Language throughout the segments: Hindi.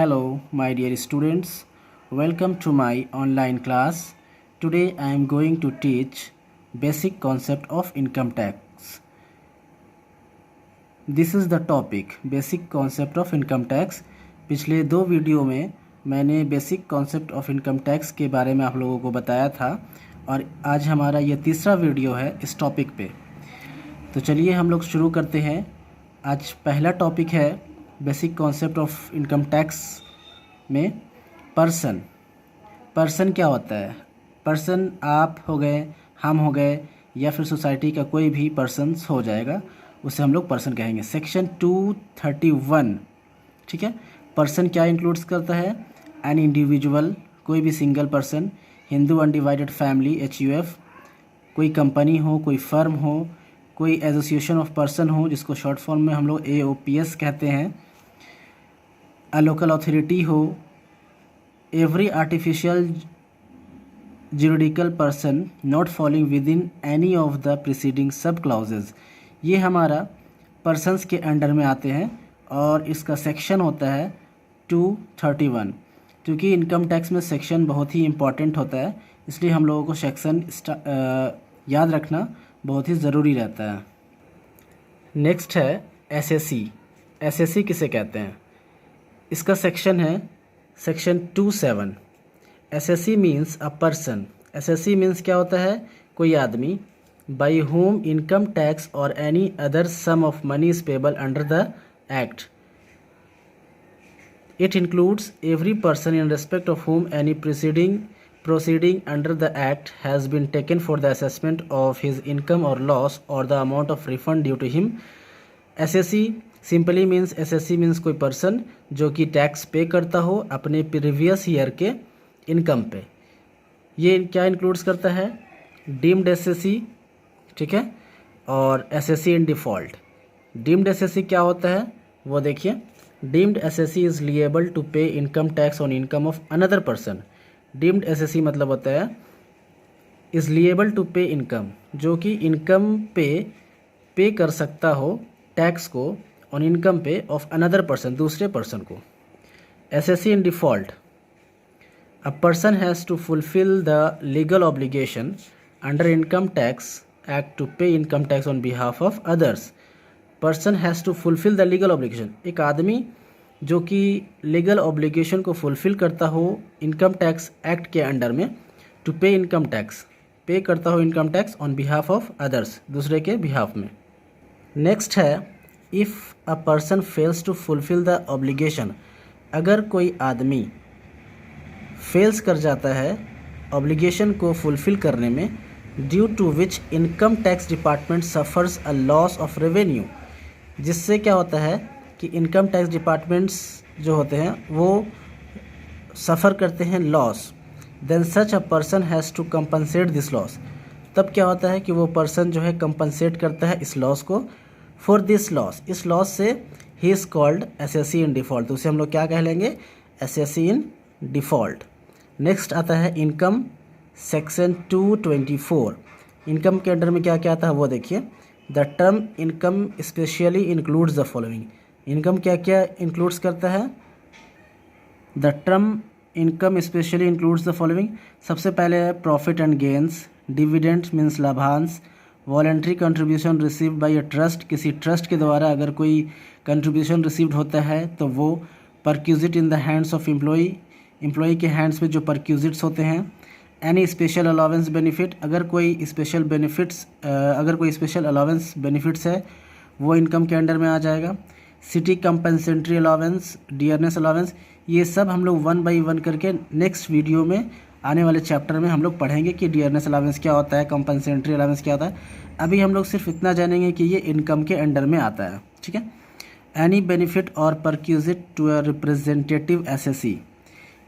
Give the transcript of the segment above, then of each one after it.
Hello, my dear students. Welcome to my online class. Today I am going to teach basic concept of income tax. This is the topic basic concept of income tax. पिछले दो वीडियो में मैंने basic concept of income tax के बारे में आप लोगों को बताया था और आज हमारा ये तीसरा वीडियो है इस टॉपिक पे। तो चलिए हम लोग शुरू करते हैं। आज पहला टॉपिक है basic concept of income tax में पर्सन क्या होता है। पर्सन आप हो गए, हम हो गए या फिर सोसाइटी का कोई भी पर्सन्स हो जाएगा, उसे हम लोग पर्सन कहेंगे। सेक्शन 231, ठीक है। पर्सन क्या इंक्लूड्स करता है? एन इंडिविजुअल, कोई भी single person, Hindu undivided family HUF, कोई कंपनी हो, कोई फर्म हो, कोई एसोसिएशन ऑफ पर्सन हो जिसको शॉर्ट फॉर्म में हम लोग AOPS कहते हैं, अ लोकल अथॉरिटी हो, every artificial juridical person not falling with in any of the preceding सब क्लाउजेज। ये हमारा पर्सन्स के अंडर में आते हैं और इसका सेक्शन होता है 231। क्योंकि इनकम टैक्स में सेक्शन बहुत ही इम्पॉर्टेंट होता है, इसलिए हम लोगों को सेक्शन याद रखना बहुत ही ज़रूरी रहता है। नेक्स्ट है SSE। SSE किसे कहते हैं? इसका सेक्शन है section 27। SSE means a person. SSE means क्या होता है? कोई आदमी बाई होम इनकम टैक्स और any other sum of money is payable under the act. It includes every person in respect of whom any proceeding under the act has been taken for the assessment of his income or loss or the amount of refund due to him. SSE simply means कोई पर्सन जो कि टैक्स पे करता हो अपने प्रीवियस ईयर के इनकम पे। ये क्या इंक्लूड्स करता है? डीम्ड SSE, ठीक है, और SSE in default. Deemed SSE क्या होता है वो देखिए। Deemed SSE is liable to pay income tax on income of another person. Deemed SSE मतलब होता है is liable to pay income, जो कि इनकम पे कर सकता हो टैक्स को on income pay of another person, दूसरे पर्सन को। SSE in default, a person has to fulfil the legal obligation under income tax act to pay income tax on behalf of others. Person has to fulfil the legal obligation, एक आदमी जो कि लीगल ऑब्लिगेशन को फुलफ़िल करता हो इनकम टैक्स एक्ट के अंडर में, to pay income tax, pay करता हो income tax on behalf of others, दूसरे के बिहाफ में। नेक्स्ट है if a person fails to fulfil the obligation. अगर कोई आदमी फेल्स कर जाता है ऑब्लिगेशन को फुलफ़िल करने में, due to which income tax department suffers a loss of revenue, जिससे क्या होता है कि इनकम टैक्स डिपार्टमेंट्स जो होते हैं वो सफ़र करते हैं loss. Then such a person has to compensate this loss. तब क्या होता है कि वो पर्सन जो है कंपनसेट करता है इस लॉस को। फॉर दिस लॉस, इस लॉस से he is called SSE in default. तो उसे हम लोग क्या कह लेंगे? SSE in default. नेक्स्ट आता है इनकम, सेक्शन 224। इनकम के अंडर में क्या क्या आता है वो देखिए। The term income specially includes the following. Income क्या क्या इंक्लूड्स करता है? The term income specially includes the following. सबसे पहले है profit and gains, dividends means लाभांश, voluntary contribution received by a trust, किसी ट्रस्ट के द्वारा अगर कोई कंट्रीब्यूशन रिसीव्ड होता है तो वो, perquisite in the hands of employee के हैंड्स में जो परक्यूजिट्स होते हैं। एनी स्पेशल अलावेंस बेनिफिट, अगर कोई स्पेशल अलावेंस बेनिफिट्स है वो इनकम के अंडर में आ जाएगा। City compensatory allowance, dearness allowance, ये सब हम लोग 1 बाई 1 करके नेक्स्ट वीडियो में आने वाले चैप्टर में हम लोग पढ़ेंगे कि डियरनेस अलावेंस क्या होता है, कंपनसेटरी अलावेंस क्या होता है। अभी हम लोग सिर्फ इतना जानेंगे कि ये इनकम के अंडर में आता है, ठीक है। Any benefit or perquisite to a representative SSE,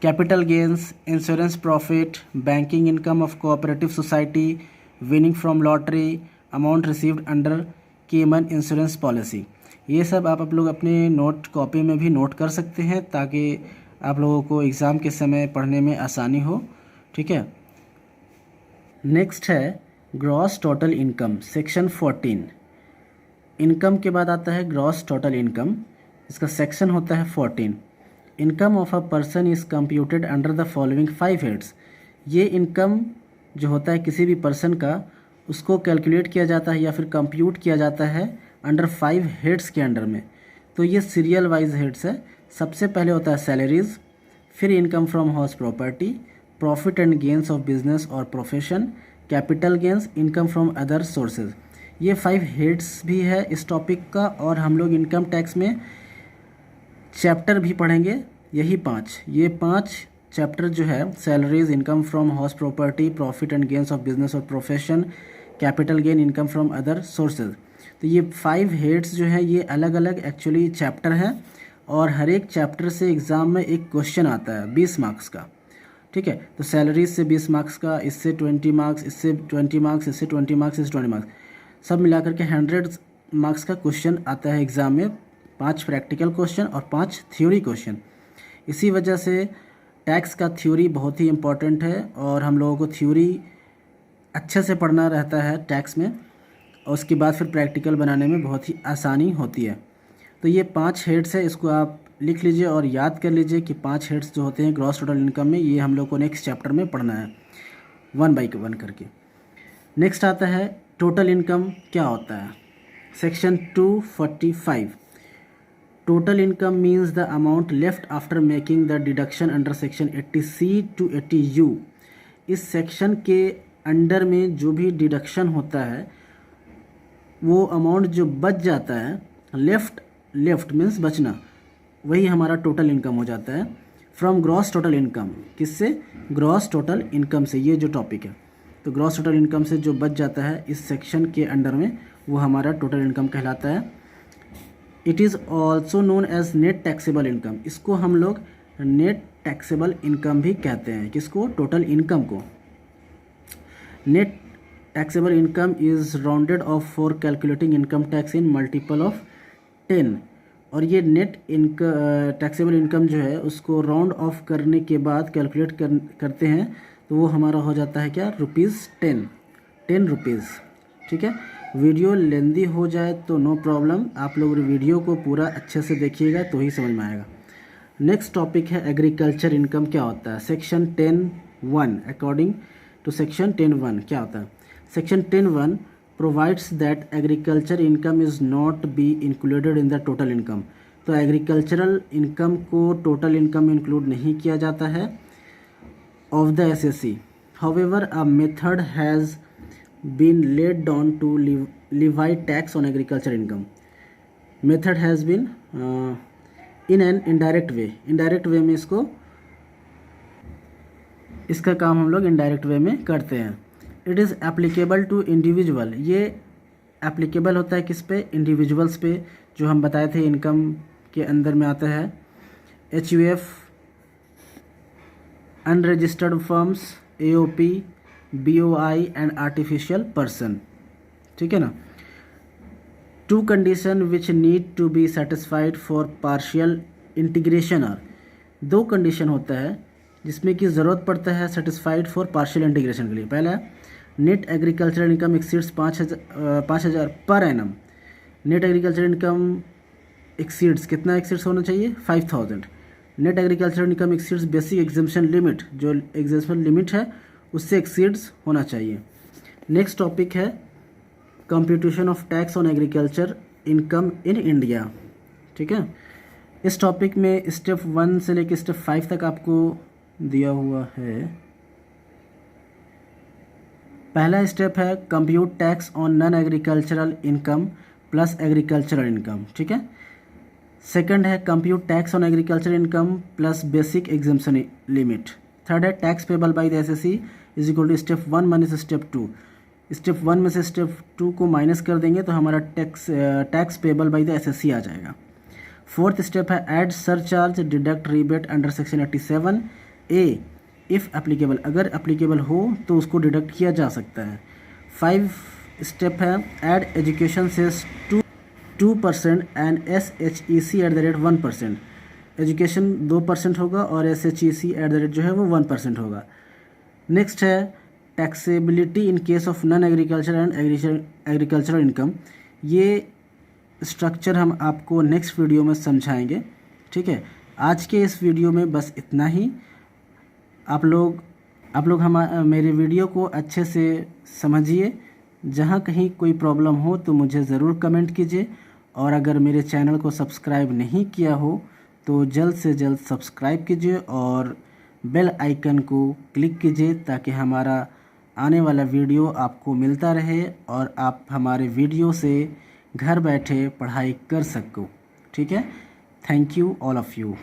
capital gains, insurance profit, banking income of cooperative society, winning from lottery, amount received under keyman insurance policy. ये सब आप लोग अपने नोट कॉपी में भी नोट कर सकते हैं ताकि आप लोगों को एग्ज़ाम के समय पढ़ने में आसानी हो, ठीक है। नेक्स्ट है gross total income, section 14। Income के बाद आता है ग्रॉस टोटल इनकम, इसका सेक्शन होता है 14। Income of a person is computed under the following 5 heads. ये इनकम जो होता है किसी भी पर्सन का, उसको कैलकुलेट किया जाता है या फिर कंप्यूट किया जाता है अंडर 5 हेड्स के अंडर में। तो ये सीरियल वाइज हेड्स है। सबसे पहले होता है सैलरीज, फिर income from house property, profit and gains of business और profession, capital gains, income from other sources. ये 5 हेड्स भी है इस टॉपिक का। और हम लोग इनकम टैक्स में चैप्टर भी पढ़ेंगे यही 5। ये 5 चैप्टर जो है salaries, income from house property, profit and gains of business और profession, capital gain, income from other sources. तो ये 5 हेड्स जो है ये अलग अलग एक्चुअली चैप्टर हैं और हर एक चैप्टर से एग्ज़ाम में एक क्वेश्चन आता है 20 मार्क्स का। ठीक है, तो सैलरीज से 20 मार्क्स का, इससे 20 मार्क्स, इससे 20 मार्क्स, इससे 20 मार्क्स, इससे 20 मार्क्स, सब मिलाकर के 100 मार्क्स का क्वेश्चन आता है एग्ज़ाम में। 5 प्रैक्टिकल क्वेश्चन और 5 थ्योरी क्वेश्चन। इसी वजह से टैक्स का थ्योरी बहुत ही इम्पॉर्टेंट है और हम लोगों को थ्योरी अच्छे से पढ़ना रहता है टैक्स में, और उसके बाद फिर प्रैक्टिकल बनाने में बहुत ही आसानी होती है। तो ये 5 हेड्स है, इसको आप लिख लीजिए और याद कर लीजिए कि 5 हेड्स जो होते हैं ग्रॉस टोटल इनकम में, ये हम लोग को नेक्स्ट चैप्टर में पढ़ना है 1 बाई 1 करके। नेक्स्ट आता है टोटल इनकम क्या होता है। Section 245, total income means the amount left after making the deduction under section 80C to 80U। इस सेक्शन के अंडर में जो भी डिडक्शन होता है वो अमाउंट जो बच जाता है, लेफ्ट मीन्स बचना, वही हमारा टोटल इनकम हो जाता है। फ्रॉम ग्रॉस टोटल इनकम, किससे? ग्रॉस टोटल इनकम से। ये जो टॉपिक है, तो ग्रॉस टोटल इनकम से जो बच जाता है इस सेक्शन के अंडर में, वो हमारा टोटल इनकम कहलाता है। It is also known as net taxable income. इसको हम लोग नेट टैक्सेबल इनकम भी कहते हैं। किसको? टोटल इनकम को। Net taxable income is rounded off for calculating income tax in multiple of 10। और ये नेट टैक्सेबल इनकम जो है उसको राउंड ऑफ करने के बाद कैलकुलेट करते हैं, तो वो हमारा हो जाता है क्या? ₹10 रुपीज़। ठीक है, वीडियो लेंदी हो जाए तो नो प्रॉब्लम, आप लोग वीडियो को पूरा अच्छे से देखिएगा तो ही समझ में आएगा। नेक्स्ट टॉपिक है एग्रीकल्चर इनकम क्या होता है। सेक्शन 10(1) अकॉर्डिंग टू सेक्शन 10(1) क्या होता है। Section 10(1) provides that agriculture income is not be included in the total income. तो एग्रीकल्चरल इनकम को टोटल इनकम में इंक्लूड नहीं किया जाता है of the SSC। However a method has been laid down to levy tax on agriculture income. Method has been in an indirect way. Indirect way में इसका काम हम लोग indirect way में करते हैं। It is applicable to individual। ये applicable होता है किस पे? individuals पे, जो हम बताए थे इनकम के अंदर में आता है। HUF, unregistered firms, AOP, BOI and artificial person. ठीक है ना। 2 condition which need to be satisfied for partial integration are. 2 condition होता है जिसमें कि ज़रूरत पड़ता है सेटिस्फाइड फॉर पार्शियल इंटीग्रेशन के लिए। पहला, net agricultural income exceeds 5,000 per annum. Net agriculture income exceeds, कितना एक्सीड्स होना चाहिए? 5,000। Net agriculture income exceeds basic exemption limit, जो एग्जेम्पशन लिमिट है उससे एक्सीड्स होना चाहिए। नेक्स्ट टॉपिक है computation of tax on agriculture income in India. ठीक है, इस टॉपिक में स्टेप 1 से लेकर स्टेप 5 तक आपको दिया हुआ है। पहला स्टेप है compute tax on non agricultural income plus agricultural income. ठीक है। सेकंड है compute tax on agricultural income plus basic exemption limit. Third है tax payable by the SSC is equal to step 1 minus step 2। Step 1 में से स्टेप 2 को माइनस कर देंगे तो हमारा tax payable by the SSC आ जाएगा। फोर्थ स्टेप है add surcharge deduct rebate under section 87A if applicable, अगर एप्लीकेबल हो तो उसको डिडक्ट किया जा सकता है। 5 स्टेप है add education cess 2% and SHEC at the rate 1%। Education 2% होगा और SHEC एट द रेट जो है वो 1% होगा। नेक्स्ट है taxability in case of non agriculture and agricultural income. ये स्ट्रक्चर हम आपको नेक्स्ट वीडियो में समझाएंगे। ठीक है, आज के इस वीडियो में बस इतना ही। आप लोग मेरे वीडियो को अच्छे से समझिए। जहाँ कहीं कोई प्रॉब्लम हो तो मुझे ज़रूर कमेंट कीजिए, और अगर मेरे चैनल को सब्सक्राइब नहीं किया हो तो जल्द से जल्द सब्सक्राइब कीजिए और बेल आइकन को क्लिक कीजिए, ताकि हमारा आने वाला वीडियो आपको मिलता रहे और आप हमारे वीडियो से घर बैठे पढ़ाई कर सको। ठीक है, thank you all of you.